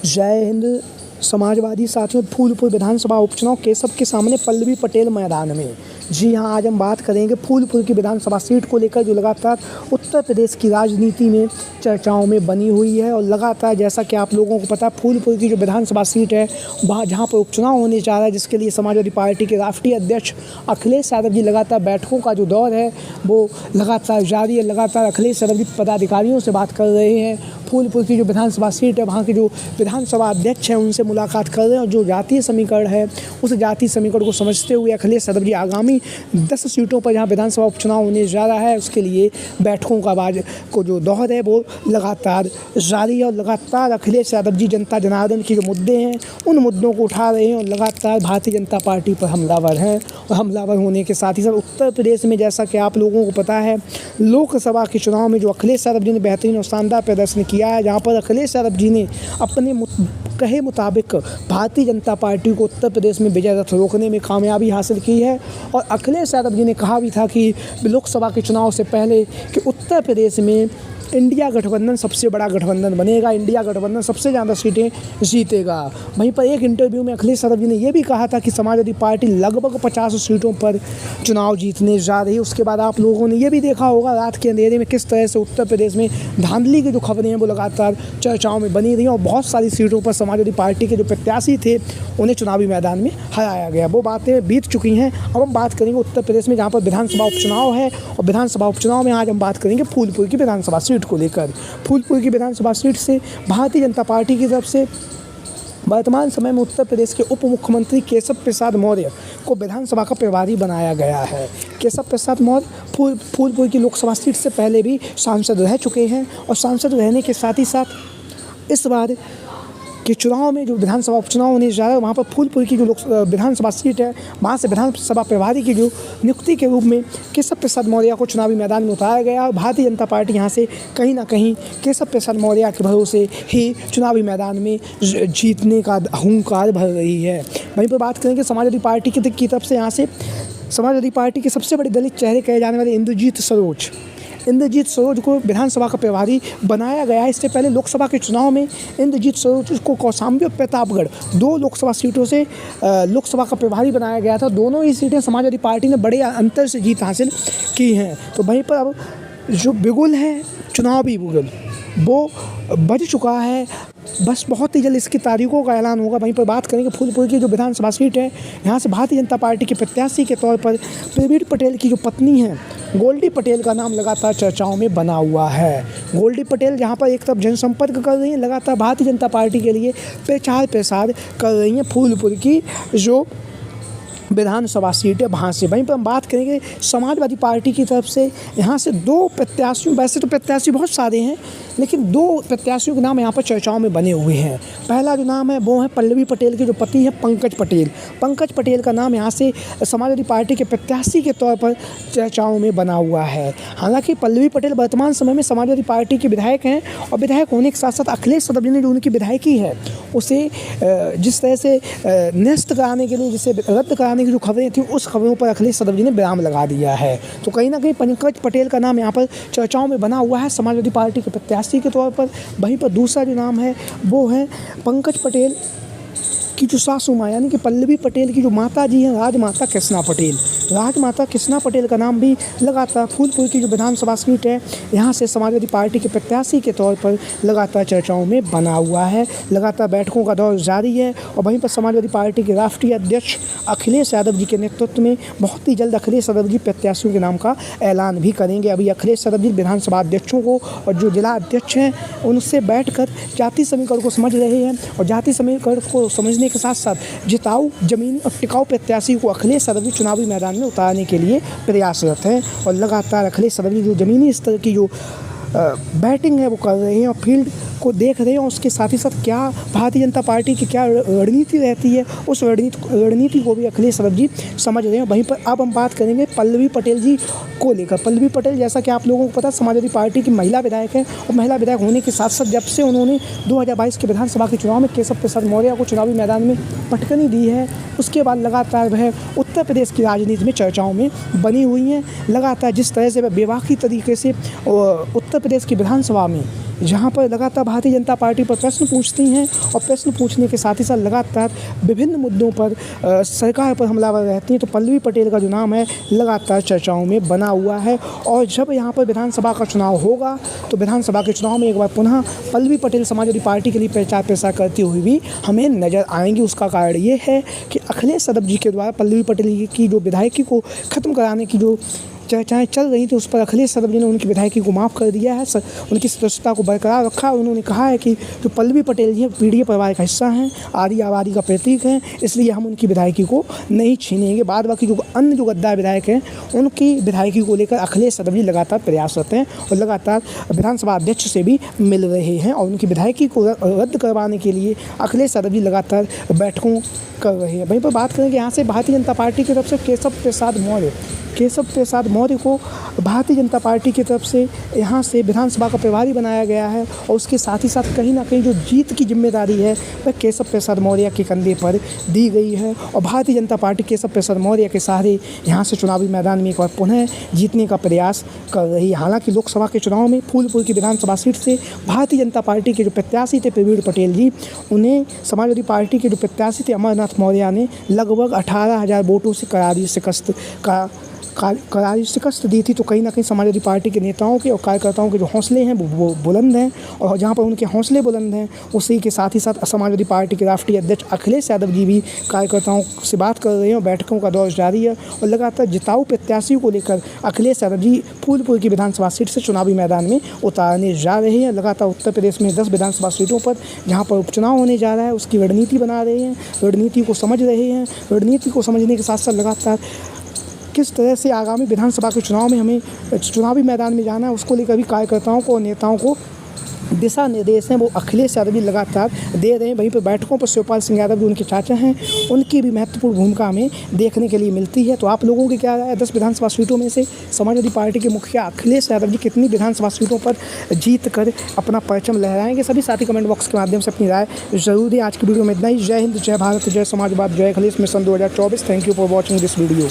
जय हिंद। समाजवादी साथियों, फूलपुर विधानसभा उपचुनाव केशव के सामने पल्लवी पटेल मैदान में। जी हाँ, आज हम बात करेंगे फूलपुर की विधानसभा सीट को लेकर, जो लगातार उत्तर प्रदेश की राजनीति में चर्चाओं में बनी हुई है। और लगातार, जैसा कि आप लोगों को पता है, फूलपुर की जो विधानसभा सीट है, वहाँ जहाँ पर उपचुनाव होने जा रहा है, जिसके लिए समाजवादी पार्टी के राष्ट्रीय अध्यक्ष अखिलेश यादव जी लगातार बैठकों का जो दौर है वो लगातार जारी है। लगातार अखिलेश यादव जी पदाधिकारियों से बात कर रहे हैं। फूलपुर की जो विधानसभा सीट है, वहाँ के जो विधानसभा अध्यक्ष हैं उनसे मुलाकात कर रहे हैं। और जो जातीय समीकरण है, उस जातीय समीकरण को समझते हुए अखिलेश यादव जी आगामी 10 सीटों पर जहाँ विधानसभा उपचुनाव होने जा रहा है, उसके लिए बैठकों का को जो दौर है वो लगातार जारी है। और लगातार अखिलेश यादव जी जनता जनार्दन के जो मुद्दे हैं, उन मुद्दों को उठा रहे हैं और लगातार भारतीय जनता पार्टी पर हमलावर हैं। और हमलावर होने के साथ ही साथ उत्तर प्रदेश में, जैसा कि आप लोगों को पता है, लोकसभा के चुनाव में जो अखिलेश यादव जी ने बेहतरीन और शानदार प्रदर्शन किया है, जहाँ पर अखिलेश यादव जी ने अपने कहे मुताबिक भारतीय जनता पार्टी को उत्तर प्रदेश में विजय रथ रोकने में कामयाबी हासिल की है। और अखिलेश यादव जी ने कहा भी था कि लोकसभा के चुनाव से पहले कि उत्तर प्रदेश में इंडिया गठबंधन सबसे बड़ा गठबंधन बनेगा, इंडिया गठबंधन सबसे ज़्यादा सीटें जीतेगा। वहीं पर एक इंटरव्यू में अखिलेश यादव जी ने यह भी कहा था कि समाजवादी पार्टी लगभग 50 सीटों पर चुनाव जीतने जा रही है। उसके बाद आप लोगों ने यह भी देखा होगा रात के अंधेरे में किस तरह से उत्तर प्रदेश में धांधली की जो खबरें हैं वो लगातार चर्चाओं में बनी रही और बहुत सारी सीटों पर समाजवादी पार्टी के जो प्रत्याशी थे उन्हें चुनावी मैदान में हराया गया। वो बातें बीत चुकी हैं। अब हम बात करेंगे उत्तर प्रदेश में, जहाँ पर विधानसभा उपचुनाव है। और विधानसभा उपचुनाव में आज हम बात करेंगे फूलपुर की विधानसभा सीट को लेकर। फूलपुर की विधानसभा सीट से भारतीय जनता पार्टी की तरफ से वर्तमान समय में उत्तर प्रदेश के उप मुख्यमंत्री केशव प्रसाद मौर्य को विधानसभा का प्रभारी बनाया गया है। केशव प्रसाद मौर्य फूलपुर की लोकसभा सीट से पहले भी सांसद रह चुके हैं और सांसद रहने के साथ ही साथ इस बार के चुनाव में जो विधानसभा उपचुनाव होने जा रहा है, वहाँ पर फूलपुर की जो विधानसभा सीट है, वहाँ से विधानसभा प्रभारी की जो नियुक्ति के रूप में केशव प्रसाद मौर्य को चुनावी मैदान में उतारा गया। और भारतीय जनता पार्टी यहाँ से कहीं ना कहीं केशव प्रसाद मौर्य के भरोसे ही चुनावी मैदान में जीतने का हुंकार भर रही है। वहीं पर बात करेंगे समाजवादी पार्टी की तरफ से, यहाँ से समाजवादी पार्टी के सबसे बड़े दलित चेहरे कहे जाने वाले इंद्रजीत सरोज को विधानसभा का प्रभारी बनाया गया है। इससे पहले लोकसभा के चुनाव में इंद्रजीत सरोज को कौशाम्बी और प्रतापगढ़ 2 लोकसभा सीटों से लोकसभा का प्रभारी बनाया गया था। दोनों ही सीटें समाजवादी पार्टी ने बड़े अंतर से जीत हासिल की हैं। तो वहीं पर अब जो बिगुल है, चुनावी बिगुल, वो बज चुका है। बस बहुत ही जल्द इसकी तारीखों का ऐलान होगा। वहीं पर बात करेंगे फूलपुर की जो विधानसभा सीट है, यहाँ से भारतीय जनता पार्टी के प्रत्याशी के तौर पर प्रवीण पटेल की जो पत्नी है गोल्डी पटेल का नाम लगातार चर्चाओं में बना हुआ है। गोल्डी पटेल जहाँ पर एक तरफ जनसंपर्क कर रही हैं, लगातार भारतीय जनता पार्टी के लिए प्रचार प्रसार कर रही हैं फूलपुर की जो विधानसभा सीट है वहाँ से। वहीं पर हम बात करेंगे समाजवादी पार्टी की तरफ से, यहाँ से 2 प्रत्याशियों, वैसे तो प्रत्याशी बहुत सारे हैं लेकिन 2 प्रत्याशियों के नाम यहाँ पर चर्चाओं में बने हुए हैं। पहला जो नाम है वो है पल्लवी पटेल के जो पति हैं पंकज पटेल का नाम यहाँ से समाजवादी पार्टी के प्रत्याशी के तौर पर चर्चाओं में बना हुआ है। हालांकि पल्लवी पटेल वर्तमान समय में समाजवादी पार्टी के विधायक हैं और विधायक होने के साथ साथ अखिलेश यादव जी ने जो उनकी विधायकी है उसे जिस तरह से निरस्त कराने के लिए, जिसे रद्द कराने की जो खबरें थी, उस खबरों पर अखिलेश यादव जी ने विराम लगा दिया है। तो कहीं ना कहीं पंकज पटेल का नाम यहाँ पर चर्चाओं में बना हुआ है समाजवादी पार्टी के प्रत्याशी के तौर पर। वहीं पर दूसरा जो नाम है वो है पंकज पटेल की जो सासू माँ यानी कि पल्लवी पटेल की जो माता जी हैं, राजमाता कृष्णा पटेल का नाम भी लगातार फूलपुर की जो विधानसभा सीट है, यहाँ से समाजवादी पार्टी के प्रत्याशी के तौर पर लगातार चर्चाओं में बना हुआ है। लगातार बैठकों का दौर जारी है। और वहीं पर समाजवादी पार्टी के राष्ट्रीय अध्यक्ष अखिलेश यादव जी के नेतृत्व में बहुत ही जल्द अखिलेश यादव जी प्रत्याशियों के नाम का ऐलान भी करेंगे। अभी अखिलेश यादव जी विधानसभा अध्यक्षों को और जो जिला अध्यक्ष हैं उनसे बैठकर जातीय समीकरण को समझ रहे हैं और जातीय समीकरण को समझने के साथ साथ जिताऊ, जमीनी और टिकाऊ प्रत्याशी को अखिलेश यादव जी चुनावी मैदान में उतारने के लिए प्रयासरत हैं। और लगातार अखिलेश यादव जी जो जमीनी स्तर की जो बैटिंग है वो कर रहे हैं और फील्ड को देख रहे हैं। उसके साथ ही साथ क्या भारतीय जनता पार्टी की क्या रणनीति रहती है, उस रणनीति को भी अखिलेश यादव जी समझ रहे हैं। वहीं पर अब हम बात करेंगे पल्लवी पटेल जी को लेकर। पल्लवी पटेल, जैसा कि आप लोगों को पता, समाजवादी पार्टी की महिला विधायक है और महिला विधायक होने के साथ साथ जब से उन्होंने 2022 के विधानसभा के चुनाव में केशव प्रसाद मौर्य को चुनावी मैदान में पटकनी दी है, उसके बाद लगातार वह उत्तर प्रदेश की राजनीति में चर्चाओं में बनी हुई हैं। लगातार जिस तरह से वह बेबाकी तरीके से उत्तर प्रदेश की विधानसभा में जहाँ पर लगातार भारतीय जनता पार्टी पर प्रश्न पूछती हैं और प्रश्न पूछने के साथ ही साथ लगातार विभिन्न मुद्दों पर सरकार पर हमलावर रहती हैं। तो पल्लवी पटेल का जो नाम है लगातार चर्चाओं में बना हुआ है। और जब यहाँ पर विधानसभा का चुनाव होगा तो विधानसभा के चुनाव में एक बार पुनः पल्लवी पटेल समाजवादी पार्टी के लिए प्रचार प्रसार करती हुई भी हमें नज़र आएंगी। उसका कारण ये है कि अखिलेश यादव जी के द्वारा पल्लवी पटेल की जो विधायकी को ख़त्म कराने की जो चर्चाएँ चल रही थी, उस पर अखिलेश यादव जी ने उनकी विधायकी को माफ़ कर दिया है, उनकी सदस्यता को बरकरार रखा। उन्होंने कहा है कि जो पल्लवी पटेल जी पीढ़ी परिवार का हिस्सा हैं, आर्य आबादी का प्रतीक हैं, इसलिए हम उनकी विधायकी को नहीं छीनेंगे। बाद बाकी जो अन्य जो गद्दार विधायक हैं उनकी विधायकी को लेकर अखिलेश यादव जी लगातार प्रयासरत हैं और लगातार विधानसभा अध्यक्ष से भी मिल रहे हैं और उनकी विधायकी को रद्द करवाने के लिए अखिलेश यादव जी लगातार बैठकों कर रहे हैं। वहीं पर बात करें कि यहाँ से भारतीय जनता पार्टी की तरफ से केशव प्रसाद मौर्य को भारतीय जनता पार्टी की तरफ से यहाँ से विधानसभा का प्रभारी बनाया गया है और उसके साथ ही साथ कहीं ना कहीं जो जीत की जिम्मेदारी है वह केशव प्रसाद मौर्य के कंधे पर दी गई है और भारतीय जनता पार्टी केशव प्रसाद मौर्य के सहारे यहाँ से चुनावी मैदान में एक बार पुनः जीतने का प्रयास कर रही है। हालांकि लोकसभा के चुनाव में फूलपुर की विधानसभा सीट से भारतीय जनता पार्टी के जो प्रत्याशी थे प्रवीण पटेल जी, उन्हें समाजवादी पार्टी के जो प्रत्याशी थे अमरनाथ मौर्य ने लगभग 18,000 वोटों से करारी शिकस्त दी थी। तो कहीं ना कहीं समाजवादी पार्टी के नेताओं के और कार्यकर्ताओं के जो हौसले हैं वो बुलंद हैं और जहां पर उनके हौसले बुलंद हैं उसी के साथ ही साथ समाजवादी पार्टी के राष्ट्रीय अध्यक्ष अखिलेश यादव जी भी कार्यकर्ताओं से बात कर रहे हैं और बैठकों का दौर जारी है और लगातार जिताऊ प्रत्याशियों को लेकर अखिलेश यादव जी फूलपुर की विधानसभा सीट से चुनावी मैदान में उतारने जा रहे हैं। लगातार उत्तर प्रदेश में 10 विधानसभा सीटों पर जहाँ पर उपचुनाव होने जा रहा है उसकी रणनीति बना रहे हैं, रणनीति को समझ रहे हैं। रणनीति को समझने के साथ साथ लगातार किस तरह से आगामी विधानसभा के चुनाव में हमें चुनावी मैदान में जाना है उसको लेकर भी कार्यकर्ताओं को और नेताओं को दिशा निर्देश हैं वो अखिलेश यादव जी लगातार दे रहे हैं। वहीं पर बैठकों पर शिवपाल सिंह यादव जो उनके चाचा हैं उनकी भी महत्वपूर्ण भूमिका हमें देखने के लिए मिलती है। तो आप लोगों की क्या राय है? 10 विधानसभा सीटों में से समाजवादी पार्टी के मुखिया अखिलेश यादव जी कितनी विधानसभा सीटों पर जीत कर अपना परचम लहराएंगे? सभी साथी कमेंट बॉक्स के माध्यम से अपनी राय जरूर दें। आज की वीडियो में इतना ही। जय हिंद, जय भारत, जय समाजवाद, जय Akhilesh mission 2024। Thank you for watching this video.